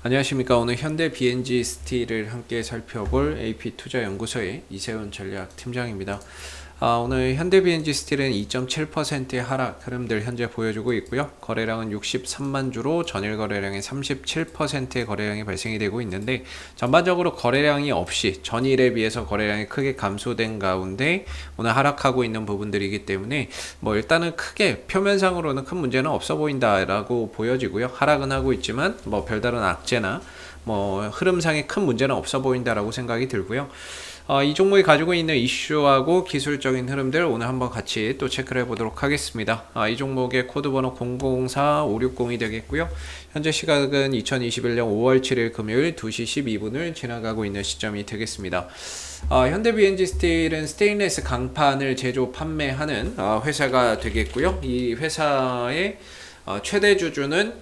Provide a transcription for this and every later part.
안녕하십니까. 오늘 현대 BNG 스틸을 함께 살펴볼 AP투자연구소의 이세훈 전략팀장입니다. 오늘 현대 BNG 스틸은 2.7%의 하락 흐름들 현재 보여주고 있고요. 거래량은 63만 주로 전일 거래량의 37%의 거래량이 발생이 되고 있는데, 전반적으로 거래량이 없이 전일에 비해서 거래량이 크게 감소된 가운데 오늘 하락하고 있는 부분들이기 때문에 일단은 크게 표면상으로는 큰 문제는 없어 보인다라고 보여지고요. 하락은 하고 있지만 별다른 악재나 흐름상에 큰 문제는 없어 보인다라고 생각이 들고요. 이 종목이 가지고 있는 이슈하고 기술적인 흐름들 오늘 한번 같이 또 체크를 해보도록 하겠습니다. 이 종목의 코드번호 004560이 되겠고요. 현재 시각은 2021년 5월 7일 금요일 2시 12분을 지나가고 있는 시점이 되겠습니다. 현대 BNG 스틸은 스테인리스 강판을 제조 판매하는 회사가 되겠고요. 이 회사의 최대 주주는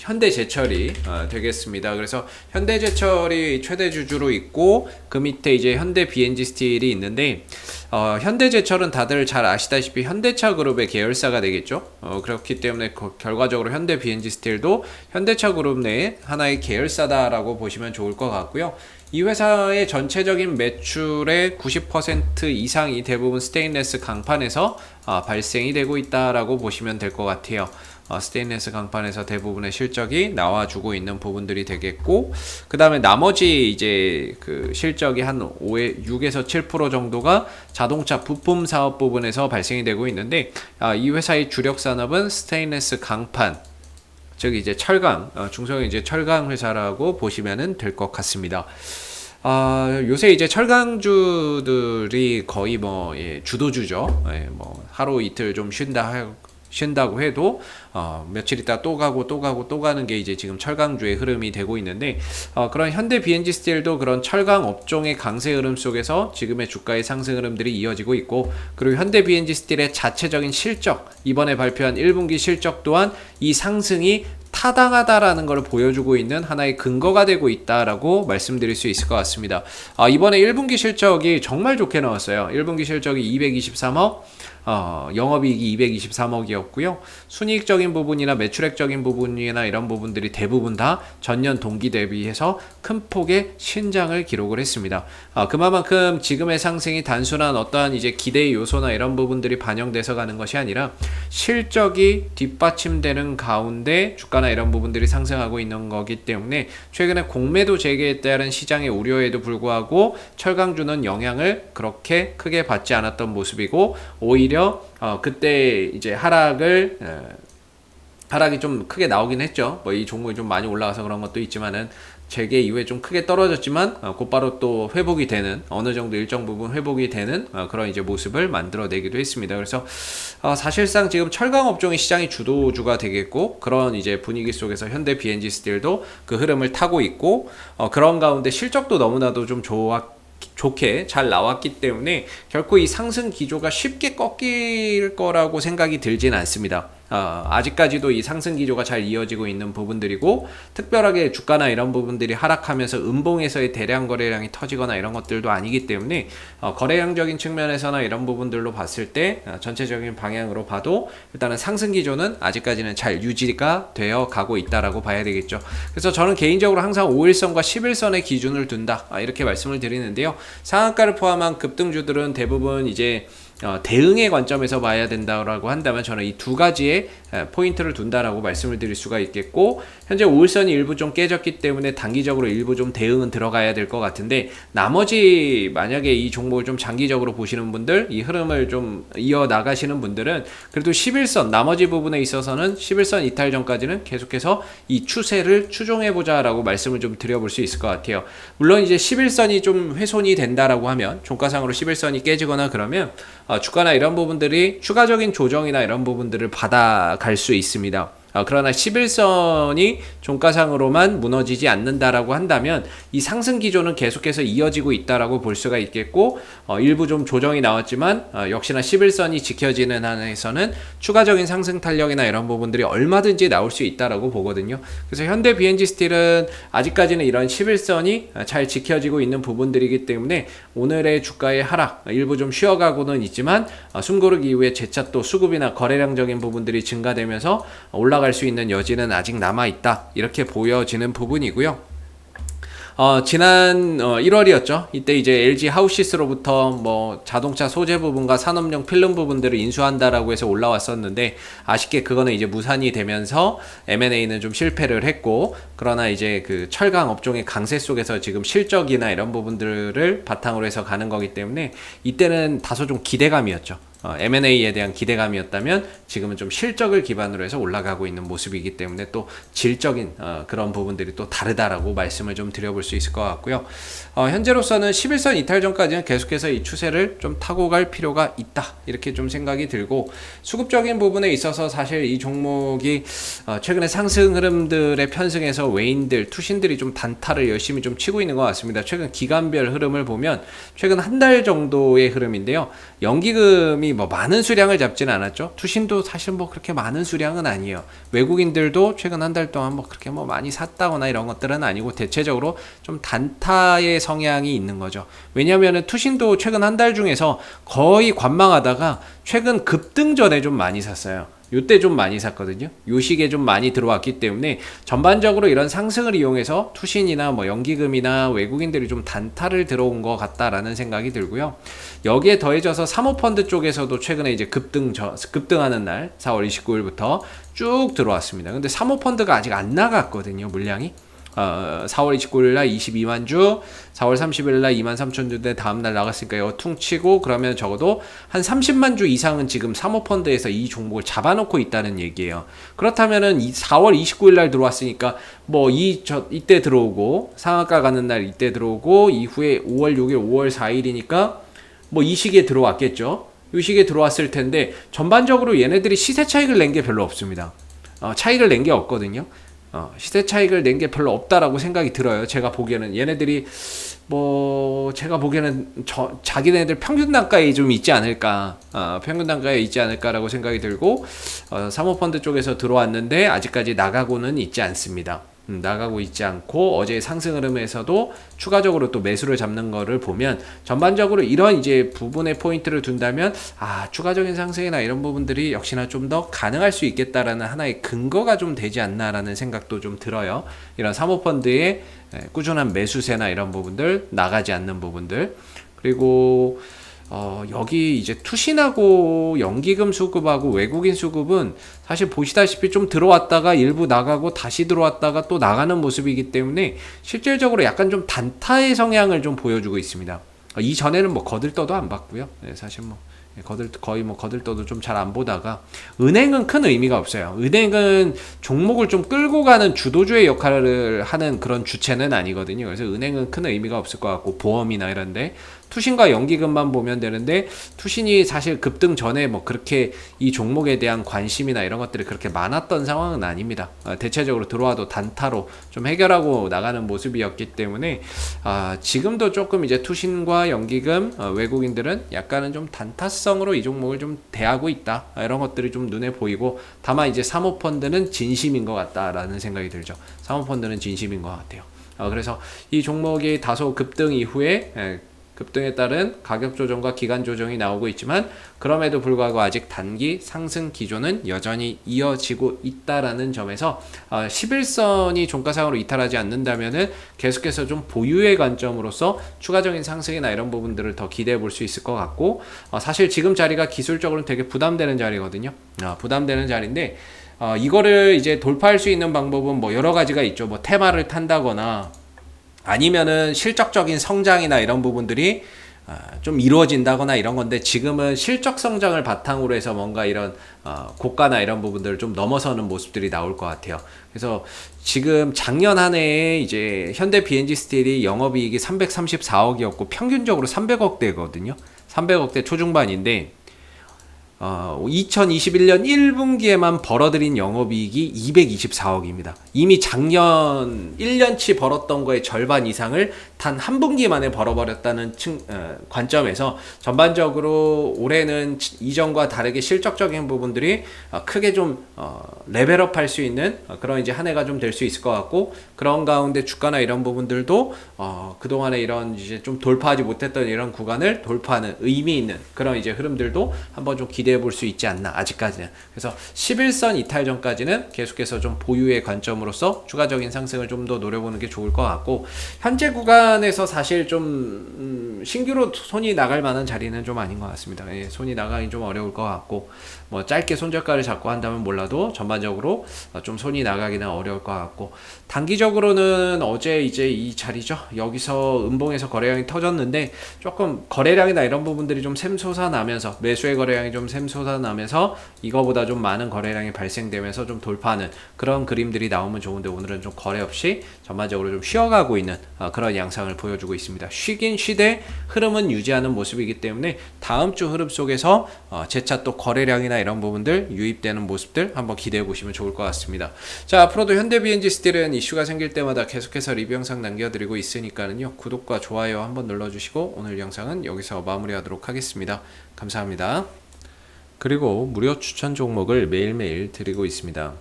현대제철이 되겠습니다. 그래서 현대제철이 최대 주주로 있고 그 밑에 이제 현대 BNG 스틸이 있는데, 현대제철은 다들 잘 아시다시피 현대차 그룹의 계열사가 되겠죠. 그렇기 때문에 결과적으로 현대 BNG 스틸도 현대차 그룹 내의 하나의 계열사다라고 보시면 좋을 것 같고요. 이 회사의 전체적인 매출의 90% 이상이 대부분 스테인레스 강판에서 발생이 되고 있다라고 보시면 될 것 같아요. 스테인레스 강판에서 대부분의 실적이 나와주고 있는 부분들이 되겠고, 그 다음에 나머지 이제 그 실적이 한 6에서 7% 정도가 자동차 부품 사업 부분에서 발생이 되고 있는데, 이 회사의 주력 산업은 스테인레스 강판, 즉 이제 철강, 중소형 이제 철강 회사라고 보시면은 될 것 같습니다. 요새 이제 철강주들이 거의 주도주죠. 하루 이틀 좀 쉰다고 해도 며칠 있다 또 가는 게 이제 지금 철강주의 흐름이 되고 있는데, 그런 현대 BNG 스틸도 그런 철강 업종의 강세 흐름 속에서 지금의 주가의 상승 흐름들이 이어지고 있고, 그리고 현대 BNG 스틸의 자체적인 실적, 이번에 발표한 1분기 실적 또한 이 상승이 타당하다라는 걸 보여주고 있는 하나의 근거가 되고 있다라고 말씀드릴 수 있을 것 같습니다. 이번에 1분기 실적이 정말 좋게 나왔어요. 1분기 실적이 223억, 영업이익이 223억이었고요. 순이익적인 부분이나 매출액적인 부분이나 이런 부분들이 대부분 다 전년 동기 대비해서 큰 폭의 신장을 기록을 했습니다. 그만큼 지금의 상승이 단순한 어떠한 이제 기대의 요소나 이런 부분들이 반영돼서 가는 것이 아니라 실적이 뒷받침되는 가운데 주가나 이런 부분들이 상승하고 있는 거기 때문에, 최근에 공매도 재개에 따른 시장의 우려에도 불구하고 철강주는 영향을 그렇게 크게 받지 않았던 모습이고, 오히려 그때 이제 하락이 좀 크게 나오긴 했죠. 이 종목이 좀 많이 올라가서 그런 것도 있지만은, 재개 이후에 좀 크게 떨어졌지만 곧바로 또 회복이 되는, 어느 정도 일정 부분 회복이 되는 그런 이제 모습을 만들어내기도 했습니다. 그래서 사실상 지금 철강 업종의 시장이 주도주가 되겠고, 그런 이제 분위기 속에서 현대 BNG 스틸도 그 흐름을 타고 있고, 그런 가운데 실적도 너무나도 좀 좋게 잘 나왔기 때문에 결코 이 상승 기조가 쉽게 꺾일 거라고 생각이 들진 않습니다. 아직까지도 이 상승 기조가 잘 이어지고 있는 부분들이고, 특별하게 주가나 이런 부분들이 하락하면서 음봉에서의 대량 거래량이 터지거나 이런 것들도 아니기 때문에, 거래량적인 측면에서나 이런 부분들로 봤을 때 전체적인 방향으로 봐도 일단은 상승 기조는 아직까지는 잘 유지가 되어 가고 있다라고 봐야 되겠죠. 그래서 저는 개인적으로 항상 5일선과 10일선의 기준을 둔다, 이렇게 말씀을 드리는데요. 상한가를 포함한 급등주들은 대부분 이제 대응의 관점에서 봐야 된다고 한다면 저는 이 두 가지의 포인트를 둔다라고 말씀을 드릴 수가 있겠고, 현재 5일선이 일부 좀 깨졌기 때문에 단기적으로 일부 좀 대응은 들어가야 될 것 같은데, 나머지 만약에 이 종목을 좀 장기적으로 보시는 분들, 이 흐름을 좀 이어나가시는 분들은 그래도 11선 나머지 부분에 있어서는 11선 이탈 전까지는 계속해서 이 추세를 추종해보자 라고 말씀을 좀 드려볼 수 있을 것 같아요. 물론 이제 11선이 좀 훼손이 된다라고 하면, 종가상으로 11선이 깨지거나 그러면 주가나 이런 부분들이 추가적인 조정이나 이런 부분들을 받아갈 수 있습니다. 그러나 11선이 종가상으로만 무너지지 않는다라고 한다면 이 상승 기조는 계속해서 이어지고 있다라고 볼 수가 있겠고, 일부 좀 조정이 나왔지만 역시나 11선이 지켜지는 한에서는 추가적인 상승 탄력이나 이런 부분들이 얼마든지 나올 수 있다라고 보거든요. 그래서 현대 BNG 스틸은 아직까지는 이런 11선이 잘 지켜지고 있는 부분들이기 때문에 오늘의 주가의 하락 일부 좀 쉬어가고는 있지만, 숨고르기 이후에 재차 또 수급이나 거래량적인 부분들이 증가되면서 올라가는 올라갈 수 있는 여지는 아직 남아있다, 이렇게 보여지는 부분이고요. 지난 1월이었죠. 이때 이제 LG 하우시스로부터 뭐 자동차 소재 부분과 산업용 필름 부분들을 인수한다라고 해서 올라왔었는데, 아쉽게 그거는 이제 무산이 되면서 M&A는 좀 실패를 했고, 그러나 이제 그 철강 업종의 강세 속에서 지금 실적이나 이런 부분들을 바탕으로 해서 가는 거기 때문에 이때는 다소 좀 기대감이었죠. M&A에 대한 기대감이었다면 지금은 좀 실적을 기반으로 해서 올라가고 있는 모습이기 때문에 또 질적인 그런 부분들이 또 다르다라고 말씀을 좀 드려볼 수 있을 것 같고요. 현재로서는 11선 이탈 전까지는 계속해서 이 추세를 좀 타고 갈 필요가 있다, 이렇게 좀 생각이 들고, 수급적인 부분에 있어서 사실 이 종목이 최근에 상승 흐름들의 편승에서 외인들, 투신들이 좀 단타를 열심히 좀 치고 있는 것 같습니다. 최근 기간별 흐름을 보면 최근 한 달 정도의 흐름인데요, 연기금이 뭐 많은 수량을 잡지는 않았죠. 투신도 사실 뭐 그렇게 많은 수량은 아니에요. 외국인들도 최근 한 달 동안 뭐 그렇게 뭐 많이 샀다거나 이런 것들은 아니고, 대체적으로 좀 단타의 성향이 있는 거죠. 왜냐하면 투신도 최근 한 달 중에서 거의 관망하다가 최근 급등 전에 좀 많이 샀어요. 요때 좀 많이 샀거든요. 요 시기에 좀 많이 들어왔기 때문에 전반적으로 이런 상승을 이용해서 투신이나 뭐 연기금이나 외국인들이 좀 단타를 들어온 것 같다라는 생각이 들고요. 여기에 더해져서 사모펀드 쪽에서도 최근에 이제 급등하는 날 4월 29일부터 쭉 들어왔습니다. 근데 사모펀드가 아직 안 나갔거든요, 물량이. 4월 29일 날 22만 주, 4월 30일 날 2만 3천 주인데 다음날 나갔으니까 이거 퉁치고, 그러면 적어도 한 30만 주 이상은 지금 사모펀드에서 이 종목을 잡아놓고 있다는 얘기예요. 그렇다면은 4월 29일 날 들어왔으니까 뭐 이때 들어오고, 상한가 가는 날 이때 들어오고, 이후에 5월 6일, 5월 4일이니까 뭐 이 시기에 들어왔겠죠. 이 시기에 들어왔을 텐데 전반적으로 얘네들이 시세 차익을 낸 게 별로 없습니다. 차익을 낸 게 없거든요. 시세 차익을 낸 게 별로 없다라고 생각이 들어요. 제가 보기에는 얘네들이 제가 보기에는 자기네들 평균 단가에 좀 있지 않을까, 평균 단가에 있지 않을까라고 생각이 들고, 사모펀드 쪽에서 들어왔는데 아직까지 나가고는 있지 않습니다. 나가고 있지 않고, 어제 상승 흐름에서도 추가적으로 또 매수를 잡는 거를 보면 전반적으로 이런 이제 부분에 포인트를 둔다면 추가적인 상승이나 이런 부분들이 역시나 좀 더 가능할 수 있겠다라는 하나의 근거가 좀 되지 않나라는 생각도 좀 들어요. 이런 사모펀드의 꾸준한 매수세나 이런 부분들, 나가지 않는 부분들, 그리고 여기 이제 투신하고 연기금 수급하고 외국인 수급은 사실 보시다시피 좀 들어왔다가 일부 나가고 다시 들어왔다가 또 나가는 모습이기 때문에 실질적으로 약간 좀 단타의 성향을 좀 보여주고 있습니다. 이전에는 뭐 거들떠도 안 봤고요. 사실 뭐 거의 뭐 거들떠도 좀 잘 안 보다가, 은행은 큰 의미가 없어요. 은행은 종목을 좀 끌고 가는 주도주의 역할을 하는 그런 주체는 아니거든요. 그래서 은행은 큰 의미가 없을 것 같고, 보험이나 이런데 투신과 연기금만 보면 되는데, 투신이 사실 급등 전에 뭐 그렇게 이 종목에 대한 관심이나 이런 것들이 그렇게 많았던 상황은 아닙니다. 대체적으로 들어와도 단타로 좀 해결하고 나가는 모습이었기 때문에 지금도 조금 이제 투신과 연기금, 외국인들은 약간은 좀 단타성으로 이 종목을 좀 대하고 있다, 이런 것들이 좀 눈에 보이고, 다만 이제 사모펀드는 진심인 것 같다라는 생각이 들죠. 사모펀드는 진심인 것 같아요. 그래서 이 종목이 다소 급등 이후에 급등에 따른 가격 조정과 기간 조정이 나오고 있지만, 그럼에도 불구하고 아직 단기 상승 기조는 여전히 이어지고 있다라는 점에서 11선이 종가상으로 이탈하지 않는다면은 계속해서 좀 보유의 관점으로서 추가적인 상승이나 이런 부분들을 더 기대해 볼 수 있을 것 같고, 사실 지금 자리가 기술적으로는 되게 부담되는 자리거든요. 부담되는 자리인데, 이거를 이제 돌파할 수 있는 방법은 뭐 여러 가지가 있죠. 뭐 테마를 탄다거나, 아니면은 실적적인 성장이나 이런 부분들이 좀 이루어진다거나 이런 건데, 지금은 실적 성장을 바탕으로 해서 뭔가 이런 고가나 이런 부분들을 좀 넘어서는 모습들이 나올 것 같아요. 그래서 지금 작년 한 해에 이제 현대 BNG 스틸이 영업이익이 334억이었고 평균적으로 300억대거든요. 300억대 초중반인데 2021년 1분기에만 벌어들인 영업이익이 224억입니다. 이미 작년 1년치 벌었던 거의 절반 이상을 단 한 분기 만에 벌어버렸다는 관점에서 전반적으로 올해는 이전과 다르게 실적적인 부분들이 크게 좀 레벨업 할 수 있는 그런 이제 한 해가 좀 될 수 있을 것 같고, 그런 가운데 주가나 이런 부분들도 그동안에 이런 이제 좀 돌파하지 못했던 이런 구간을 돌파하는 의미 있는 그런 이제 흐름들도 한번 좀 기대 기대해 볼 수 있지 않나 아직까지는. 그래서 11선 이탈 전까지는 계속해서 좀 보유의 관점으로서 추가적인 상승을 좀 더 노려보는 게 좋을 것 같고, 현재 구간에서 사실 좀 신규로 손이 나갈 만한 자리는 좀 아닌 것 같습니다. 예, 손이 나가기 좀 어려울 것 같고, 뭐 짧게 손절가를 잡고 한다면 몰라도 전반적으로 좀 손이 나가기는 어려울 것 같고, 단기적으로는 어제 이제 이 자리죠, 여기서 음봉에서 거래량이 터졌는데 조금 거래량이나 이런 부분들이 좀 샘솟아나면서, 매수의 거래량이 좀 샘솟아나면서 이거보다 좀 많은 거래량이 발생되면서 좀 돌파하는 그런 그림들이 나오면 좋은데, 오늘은 좀 거래 없이 전반적으로 좀 쉬어가고 있는 그런 양상을 보여주고 있습니다. 쉬긴 쉬되 흐름은 유지하는 모습이기 때문에 다음 주 흐름 속에서 재차 또 거래량이나 이런 부분들 유입되는 모습들 한번 기대해 보시면 좋을 것 같습니다. 자, 앞으로도 현대 BNG 스틸은 이슈가 생길 때마다 계속해서 리뷰 영상 남겨드리고 있으니까는요, 구독과 좋아요 한번 눌러주시고 오늘 영상은 여기서 마무리하도록 하겠습니다. 감사합니다. 그리고 무료 추천 종목을 매일매일 드리고 있습니다.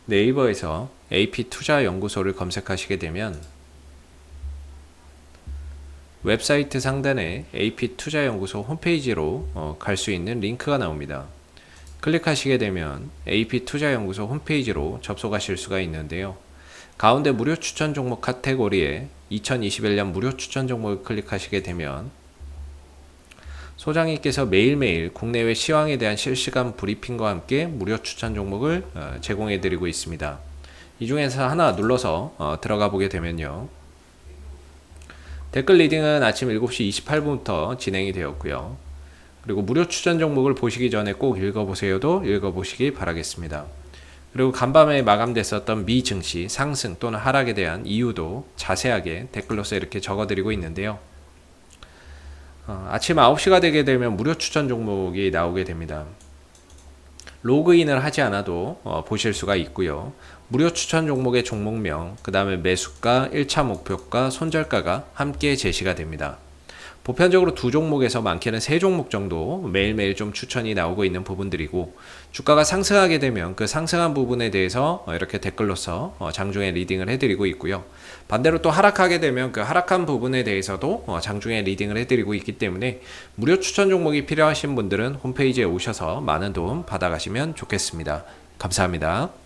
네이버에서 AP투자연구소를 검색하시게 되면 웹사이트 상단에 AP투자연구소 홈페이지로 갈 수 있는 링크가 나옵니다. 클릭하시게 되면 AP투자연구소 홈페이지로 접속하실 수가 있는데요. 가운데 무료 추천 종목 카테고리에 2021년 무료 추천 종목을 클릭하시게 되면 소장님께서 매일매일 국내외 시황에 대한 실시간 브리핑과 함께 무료 추천 종목을 제공해 드리고 있습니다. 이 중에서 하나 눌러서 들어가 보게 되면요, 댓글 리딩은 아침 7시 28분부터 진행이 되었고요. 그리고 무료 추천 종목을 보시기 전에 꼭 읽어보세요도 읽어보시기 바라겠습니다. 그리고 간밤에 마감됐었던 미 증시 상승 또는 하락에 대한 이유도 자세하게 댓글로서 이렇게 적어드리고 있는데요. 아침 9시가 되게 되면 무료 추천 종목이 나오게 됩니다. 로그인을 하지 않아도 보실 수가 있고요. 무료 추천 종목의 종목명, 그 다음에 매수가, 1차 목표가, 손절가가 함께 제시가 됩니다. 보편적으로 두 종목에서 많게는 세 종목 정도 매일매일 좀 추천이 나오고 있는 부분들이고, 주가가 상승하게 되면 그 상승한 부분에 대해서 이렇게 댓글로서 장중에 리딩을 해드리고 있고요. 반대로 또 하락하게 되면 그 하락한 부분에 대해서도 장중에 리딩을 해드리고 있기 때문에 무료 추천 종목이 필요하신 분들은 홈페이지에 오셔서 많은 도움 받아가시면 좋겠습니다. 감사합니다.